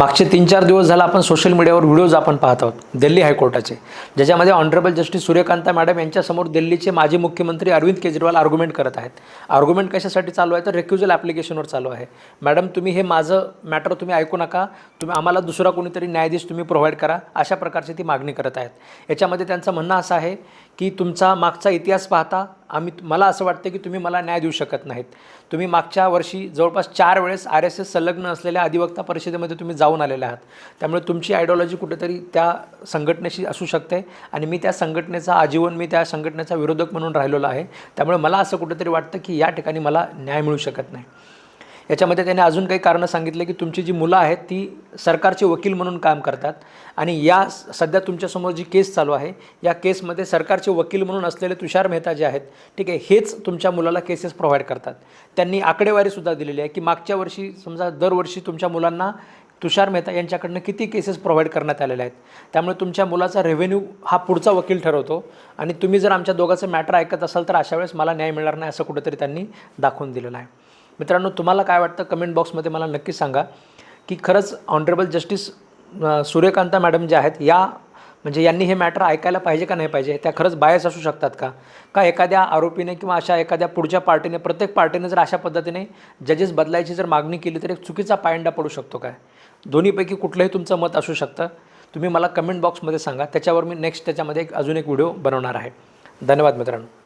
मागचे 3-4 दिवस झाला आपण सोशल मीडियावर व्हिडिओज आपण पाहत आहोत दिल्ली हायकोर्टाचे, ज्याच्यामध्ये ऑनरेबल जस्टिस सूर्यकांता मॅडम यांच्यासमोर दिल्लीचे माजी मुख्यमंत्री अरविंद केजरीवाल आर्ग्युमेंट करत आहेत. आर्ग्युमेंट कशासाठी चालू आहे तर रेक्युजल ॲप्लिकेशनवर चालू आहे. मॅडम तुम्ही हे माझं मॅटर तुम्ही ऐकू नका, तुम्ही आम्हाला दुसरा कोणीतरी न्यायाधीश तुम्ही प्रोव्हाइड करा, अशा प्रकारची ती मागणी करत आहेत. याच्यामध्ये त्यांचं म्हणणं असं आहे की तुमचा मागचा इतिहास पाहता मला असं वाटतं की तुम्ही मला न्याय देऊ शकत नाहीत. तुम्ही मागच्या वर्षी जवळपास 4 वेळेस RSS संलग्न असलेल्या अधिवक्ता परिषदेमध्ये तुम्ही जाऊन आलेले आहात. त्यामुळे तुमची आयडिओलॉजी कुठेतरी त्या संघटनेशी असू शकते आणि मी त्या संघटनेचा आजीवन मी त्या संघटनेचा विरोधक म्हणून राहिलेलो आहे. त्यामुळे मला असं कुठेतरी वाटतं की या ठिकाणी मला न्याय मिळू शकत नाही. याच्यामध्ये त्याने अजून काही कारणं सांगितले की तुमची जी मुलं आहेत ती सरकारचे वकील म्हणून काम करतात आणि या सध्या तुमच्यासमोर जी केस चालू आहे या केसमध्ये सरकारचे वकील म्हणून असलेले तुषार मेहता जे आहेत, ठीक आहे, हेच तुमच्या मुलाला केसेस प्रोव्हाइड करतात. त्यांनी आकडेवारीसुद्धा दिलेली आहे की मागच्या वर्षी समजा दरवर्षी तुमच्या मुलांना तुषार मेहता यांच्याकडनं किती केसेस प्रोव्हाइड करण्यात आलेले आहेत. त्यामुळे तुमच्या मुलाचा रेव्हेन्यू हा पुढचा वकील ठरवतो आणि तुम्ही जर आमच्या दोघांचं मॅटर ऐकत असाल तर अशा वेळेस मला न्याय मिळणार नाही असं कुठेतरी त्यांनी दाखवून दिलेलं आहे. मित्रांनो, तुम्हाला काय वाटतं कमेंट बॉक्समध्ये मला नक्की सांगा की खरंच ऑनरेबल जस्टिस सूर्यकांता मॅडम जे आहेत म्हणजे यांनी हे मॅटर ऐकायला पाहिजे का नाही पाहिजे, त्या खरंच बायस असू शकतात का एखाद्या आरोपीने किंवा अशा एखाद्या पुढच्या पार्टीने प्रत्येक पार्टीने जर अशा पद्धतीने जजेस बदलायची जर मागणी केली तर एक चुकीचा पायंडा पडू शकतो काय? दोन्हीपैकी कुठलंही तुमचं मत असू शकतं. तुम्ही मला कमेंट बॉक्समध्ये सांगा, त्याच्यावर मी नेक्स्ट त्याच्यामध्ये अजून एक व्हिडिओ बनवणार आहे. धन्यवाद मित्रांनो.